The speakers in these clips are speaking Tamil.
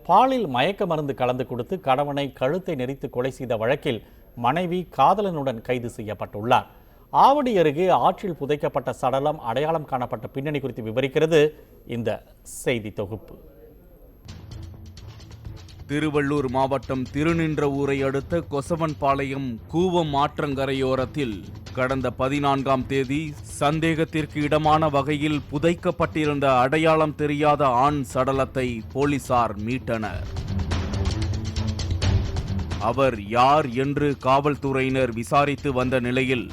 பாலில் மயக்க மருந்து கலந்து கொடுத்து கணவனை கழுத்தை நெரித்து கொலை செய்த வழக்கில் மனைவி காதலனுடன் கைது செய்யப்பட்டுள்ளார். ஆவடி அருகே ஆற்றில் புதைக்கப்பட்ட சடலம் அடையாளம் காணப்பட்ட பின்னணி குறித்து விவரிக்கிறது இந்த செய்தி தொகுப்பு. திருவள்ளூர் மாவட்டம் திருநின்றவூரை அடுத்த கொசவன்பாளையம் கூவம் ஆற்றங்கரையோரத்தில் கடந்த 14ஆம் தேதி சந்தேகத்திற்கு இடமான வகையில் புதைக்கப்பட்டிருந்த அடையாளம் தெரியாத ஆண் சடலத்தை போலீசார் மீட்டனர். அவர் யார் என்று காவல்துறையினர் விசாரித்து வந்த நிலையில்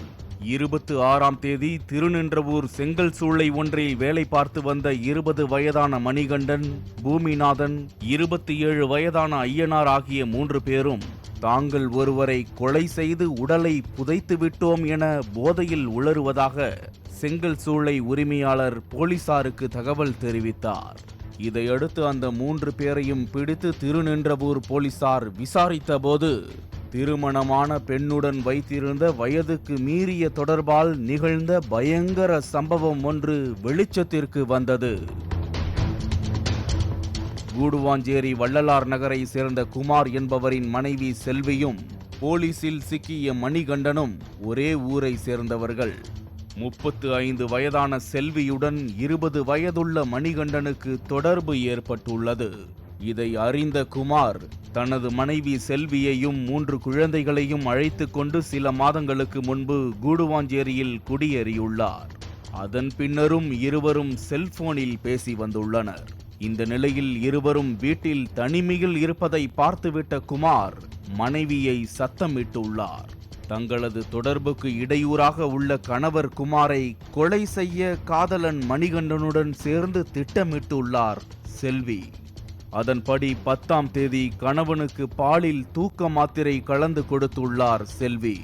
26ஆம் தேதி திருநின்றவூர் செங்கல் சூளை ஒன்றில் வேலை பார்த்து வந்த 20 வயதான மணிகண்டன், பூமிநாதன், 27 வயதான ஐயனார் ஆகிய 3 பேரும் தாங்கள் ஒருவரை கொலை செய்து உடலை புதைத்து விட்டோம் என போதையில் உளறுவதாக செங்கல் சூளை உரிமையாளர் போலீசாருக்கு தகவல் தெரிவித்தார். இதையடுத்து அந்த 3 பேரையும் பிடித்து திருநின்றவூர் போலீசார் விசாரித்த போது திருமணமான பெண்ணுடன் வைத்திருந்த வயதுக்கு மீறிய தொடர்பால் நிகழ்ந்த பயங்கர சம்பவம் ஒன்று வெளிச்சத்திற்கு வந்தது. கூடுவாஞ்சேரி வள்ளலார் நகரை சேர்ந்த குமார் என்பவரின் மனைவி செல்வியும் போலீசில் சிக்கிய மணிகண்டனும் ஒரே ஊரை சேர்ந்தவர்கள். 35 வயதான செல்வியுடன் 20 வயதுள்ள மணிகண்டனுக்கு தொடர்பு ஏற்பட்டுள்ளது. இதை அறிந்த குமார் தனது மனைவி செல்வியையும் 3 குழந்தைகளையும் அழைத்து கொண்டு சில மாதங்களுக்கு முன்பு கூடுவாஞ்சேரியில் குடியேறியுள்ளார். அதன் பின்னரும் இருவரும் செல்போனில் பேசி வந்துள்ளனர். இந்த நிலையில் இருவரும் வீட்டில் தனிமையில் இருப்பதை பார்த்துவிட்ட குமார் மனைவியை சத்தமிட்டுள்ளார். தங்களது தொடர்புக்கு இடையூறாக உள்ள கணவர் குமாரை கொலை செய்ய காதலன் மணிகண்டனுடன் சேர்ந்து திட்டமிட்டுள்ளார் செல்வி. அதன்படி 10ஆம் தேதி கணவனுக்கு பாலில் தூக்க மாத்திரை கலந்து கொடுத்துள்ளார் செல்வி.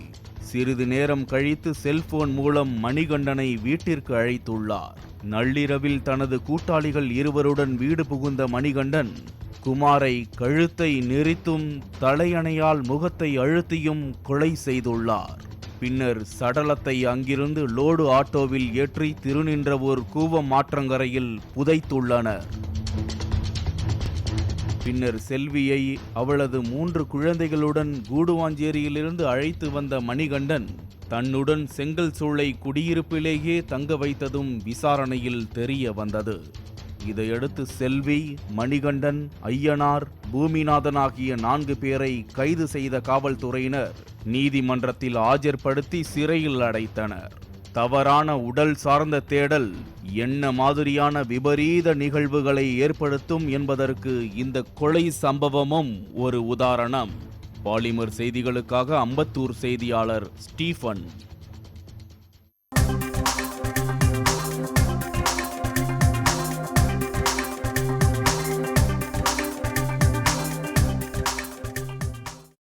சிறிது நேரம் கழித்து செல்போன் மூலம் மணிகண்டனை வீட்டிற்கு அழைத்துள்ளார். நள்ளிரவில் தனது கூட்டாளிகள் இருவருடன் வீடு புகுந்த மணிகண்டன் குமாரை கழுத்தை நெரித்தும் தலையணையால் முகத்தை அழுத்தியும் கொலை செய்துள்ளார். பின்னர் சடலத்தை அங்கிருந்து லோடு ஆட்டோவில் ஏற்றி திருநின்றவூர் கூவம் ஆற்றங்கரையில் புதைத்துள்ளனர். பின்னர் செல்வியை அவளது 3 குழந்தைகளுடன் கூடுவாஞ்சேரியிலிருந்து அழைத்து வந்த மணிகண்டன் தன்னுடன் செங்கல் சூளை குடியிருப்பிலேயே தங்க வைத்ததும் விசாரணையில் தெரிய வந்தது. இதையடுத்து செல்வி, மணிகண்டன், ஐயனார், பூமிநாதன் ஆகிய 4 பேரை கைது செய்த காவல்துறையினர் நீதிமன்றத்தில் ஆஜர்படுத்தி சிறையில் அடைத்தனர். தவறான உடல் சார்ந்த தேடல் என்ன மாதிரியான விபரீத நிகழ்வுகளை ஏற்படுத்தும் என்பதற்கு இந்த கொலை சம்பவமும் ஒரு உதாரணம். பாலிமர் செய்திகளுக்காக அம்பத்தூர் செய்தியாளர் ஸ்டீஃபன்.